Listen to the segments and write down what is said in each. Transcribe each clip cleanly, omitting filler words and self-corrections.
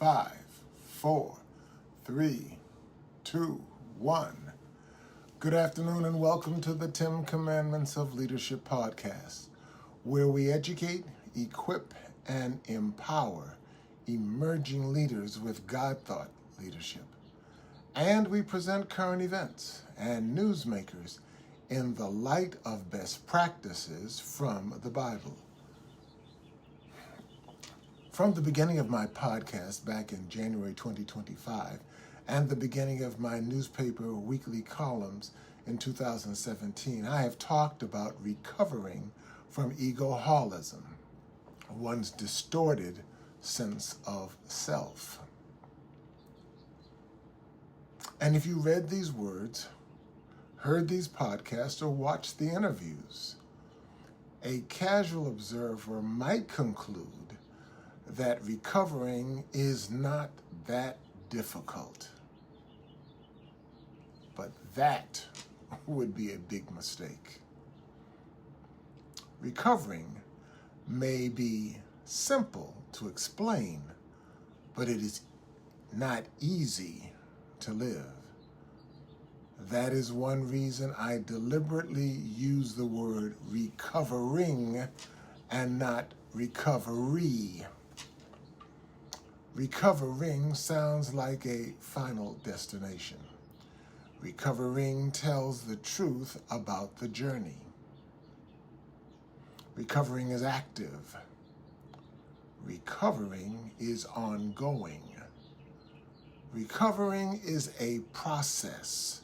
5, 4, 3, 2, 1. Good afternoon and welcome to the 10 Commandments of Leadership podcast, where we educate, equip, and empower emerging leaders with God-thought leadership. And we present current events and newsmakers in the light of best practices from the Bible. From the beginning of my podcast back in January 2025 and the beginning of my newspaper weekly columns in 2017, I have talked about recovering from ego-holism, one's distorted sense of self. And if you read these words, heard these podcasts, or watched the interviews, a casual observer might conclude that recovering is not that difficult. But that would be a big mistake. Recovering may be simple to explain, but it is not easy to live. That is one reason I deliberately use the word recovering and not recovery. Recovering sounds like a final destination. Recovering tells the truth about the journey. Recovering is active. Recovering is ongoing. Recovering is a process.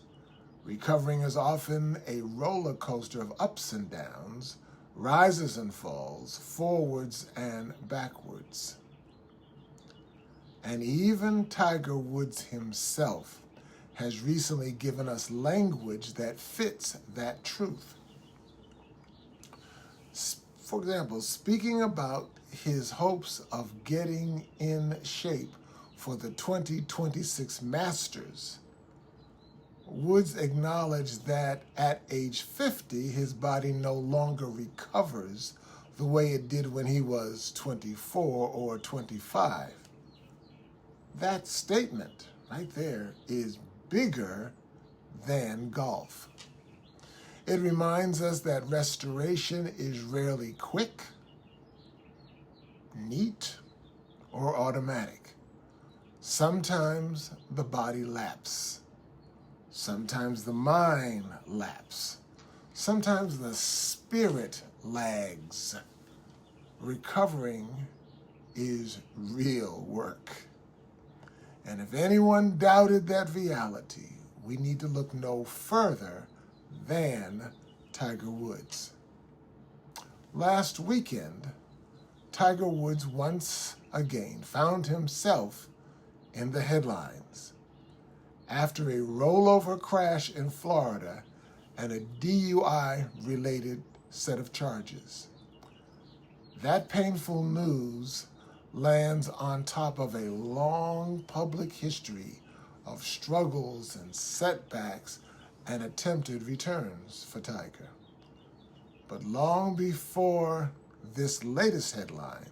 Recovering is often a roller coaster of ups and downs, rises and falls, forwards and backwards. And even Tiger Woods himself has recently given us language that fits that truth. For example, speaking about his hopes of getting in shape for the 2026 Masters, Woods acknowledged that at age 50, his body no longer recovers the way it did when he was 24 or 25. That statement right there is bigger than golf. It reminds us that restoration is rarely quick, neat, or automatic. Sometimes the body lapses. Sometimes the mind lapses. Sometimes the spirit lags. Recovering is real work. And if anyone doubted that reality, we need to look no further than Tiger Woods. Last weekend, Tiger Woods once again found himself in the headlines after a rollover crash in Florida and a DUI-related set of charges. That painful news lands on top of a long public history of struggles and setbacks and attempted returns for Tiger. But long before this latest headline,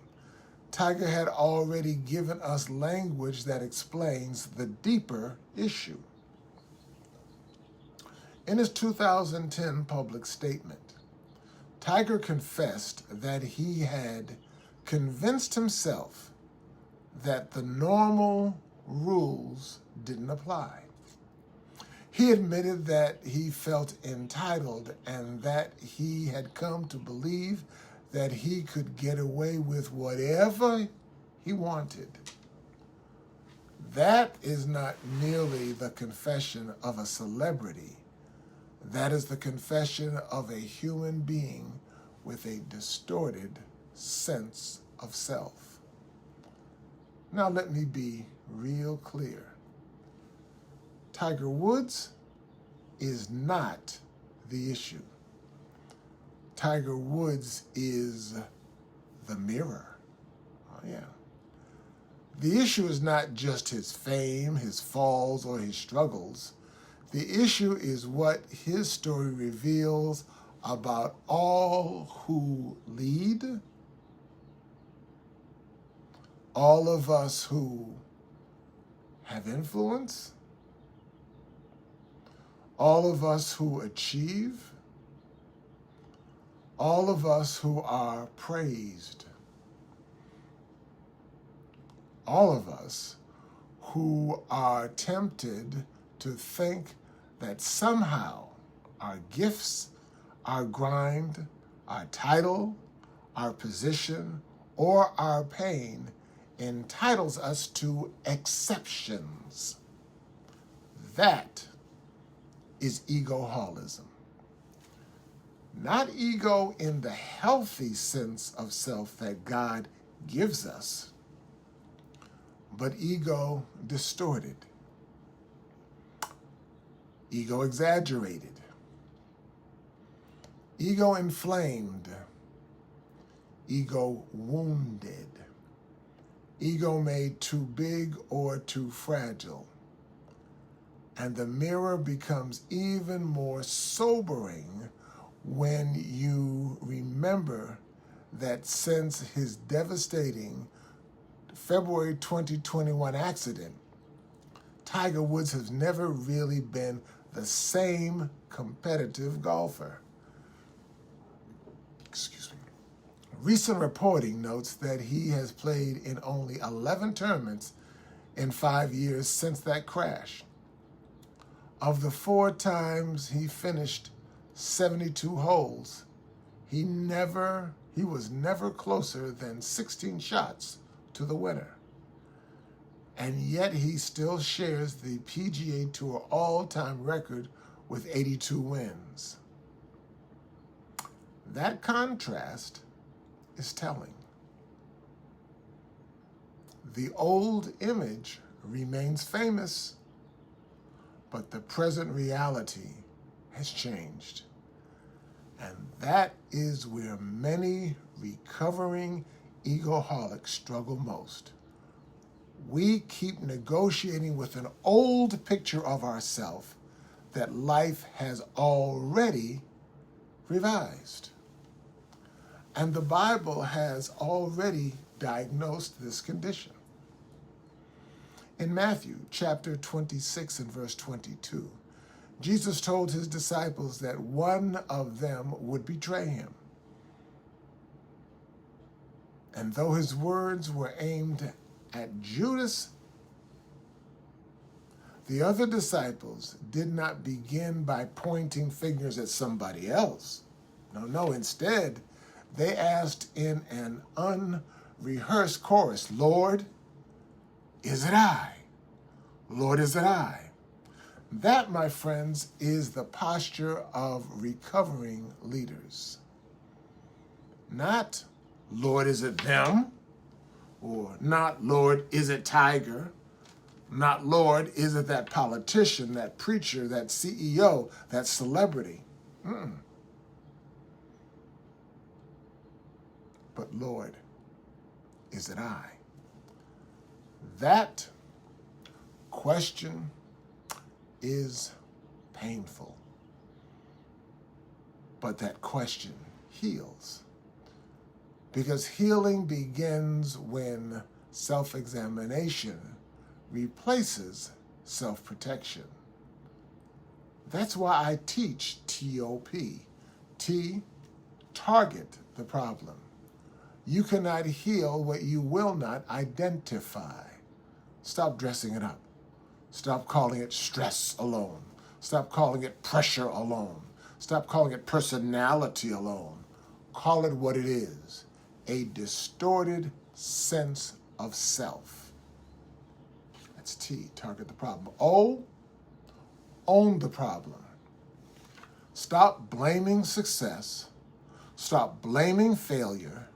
Tiger had already given us language that explains the deeper issue. In his 2010 public statement, Tiger confessed that he had convinced himself that the normal rules didn't apply. He admitted that he felt entitled and that he had come to believe that he could get away with whatever he wanted. That is not merely the confession of a celebrity. That is the confession of a human being with a distorted sense of self. Now let me be real clear. Tiger Woods is not the issue. Tiger Woods is the mirror. Oh yeah. The issue is not just his fame, his falls, or his struggles. The issue is what his story reveals about all who lead, all of us who have influence, all of us who achieve, all of us who are praised, all of us who are tempted to think that somehow our gifts, our grind, our title, our position, or our pain entitles us to exceptions. That is ego-holism. Not ego in the healthy sense of self that God gives us, but ego distorted, ego exaggerated, ego inflamed, ego wounded, ego made too big or too fragile. And the mirror becomes even more sobering when you remember that since his devastating February 2021 accident, Tiger Woods has never really been the same competitive golfer. Excuse me. Recent reporting notes that he has played in only 11 tournaments in 5 years since that crash. Of the 4 times he finished 72 holes, he was never closer than 16 shots to the winner. And yet he still shares the PGA Tour all-time record with 82 wins. That contrast is telling. The old image remains famous, but the present reality has changed. And that is where many recovering egoholics struggle most. We keep negotiating with an old picture of ourselves that life has already revised. And the Bible has already diagnosed this condition. In Matthew chapter 26 and verse 22, Jesus told his disciples that one of them would betray him. And though his words were aimed at Judas, the other disciples did not begin by pointing fingers at somebody else. No, instead, they asked in an unrehearsed chorus, "Lord, is it I? Lord, is it I?" That, my friends, is the posture of recovering leaders. Not, "Lord, is it them?" Or not, "Lord, is it Tiger?" Not, "Lord, is it that politician, that preacher, that CEO, that celebrity?" But, "Lord, is it I?" That question is painful, but that question heals. Because healing begins when self-examination replaces self-protection. That's why I teach TOP. T, target the problem. You cannot heal what you will not identify. Stop dressing it up. Stop calling it stress alone. Stop calling it pressure alone. Stop calling it personality alone. Call it what it is. A distorted sense of self. That's T, target the problem. O, own the problem. Stop blaming success. Stop blaming failure.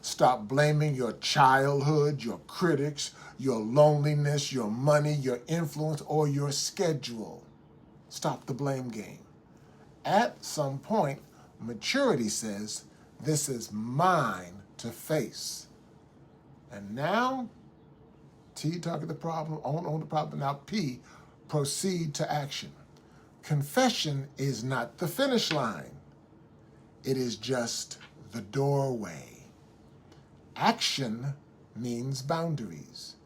Stop blaming your childhood, your critics, your loneliness, your money, your influence, or your schedule. Stop the blame game. At some point, maturity says, this is mine to face. And now, T, target the problem, own the problem. Now, P, proceed to action. Confession is not the finish line. It is just the doorway. Action means boundaries.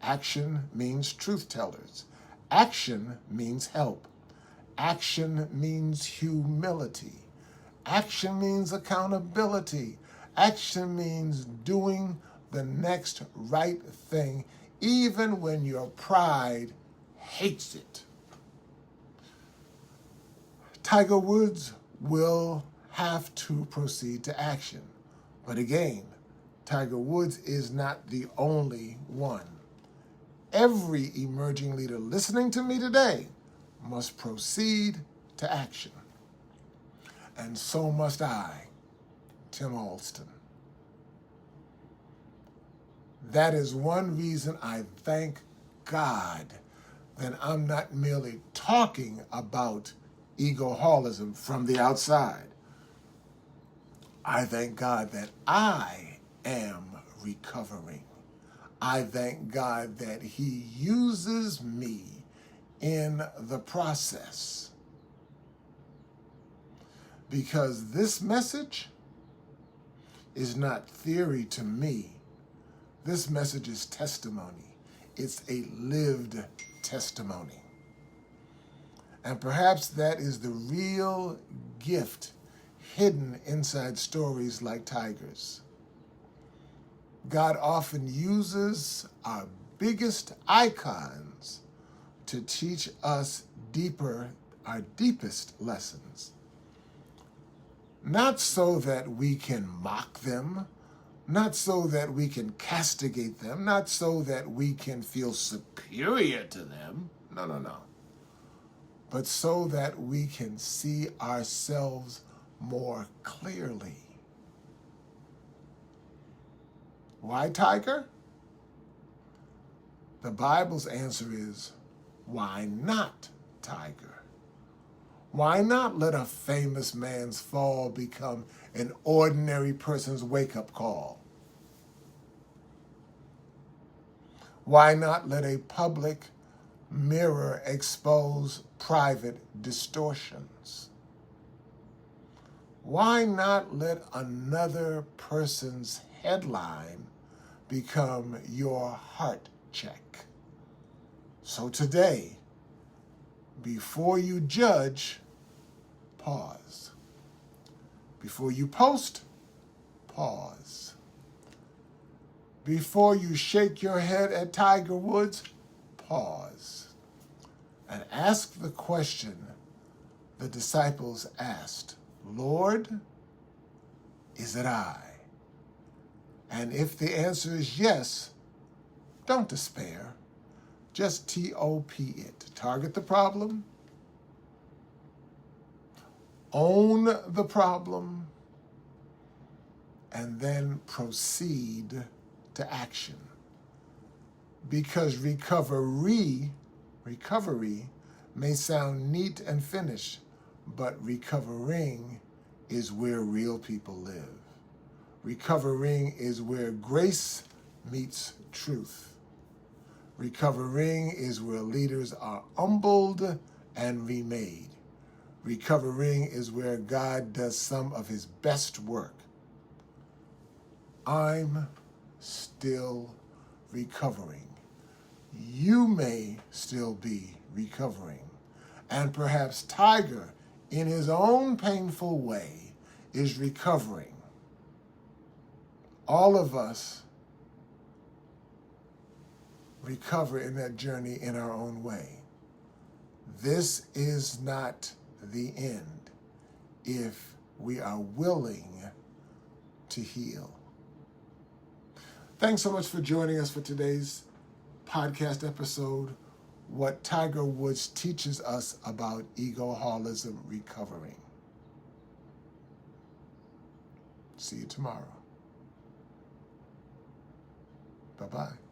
Action means truth tellers. Action means help. Action means humility. Action means accountability. Action means doing the next right thing, even when your pride hates it. Tiger Woods will have to proceed to action. But again, Tiger Woods is not the only one. Every emerging leader listening to me today must proceed to action. And so must I, Tim Alston. That is one reason I thank God that I'm not merely talking about ego-holism from the outside. I thank God that I am recovering. I thank God that He uses me in the process. Because this message is not theory to me. This message is testimony. It's a lived testimony. And perhaps that is the real gift hidden inside stories like Tiger's. God often uses our biggest icons to teach us our deepest lessons. Not so that we can mock them, not so that we can castigate them, not so that we can feel superior to them. No. But so that we can see ourselves more clearly. Why Tiger? The Bible's answer is, why not Tiger? Why not let a famous man's fall become an ordinary person's wake-up call? Why not let a public mirror expose private distortions? Why not let another person's headline become your heart check? So today, before you judge, pause. Before you post, pause. Before you shake your head at Tiger Woods, pause. And ask the question the disciples asked, Lord, is it I? And if the answer is yes, don't despair. Just T-O-P it. Target the problem. Own the problem. And then proceed to action. Because recovery may sound neat and finished, but recovering is where real people live. Recovering is where grace meets truth. Recovering is where leaders are humbled and remade. Recovering is where God does some of His best work. I'm still recovering. You may still be recovering. And perhaps Tiger, in his own painful way, is recovering. All of us recover in that journey in our own way. This is not the end if we are willing to heal. Thanks so much for joining us for today's podcast episode, What Tiger Woods Teaches Us About Ego-holism Recovering. See you tomorrow. Bye-bye.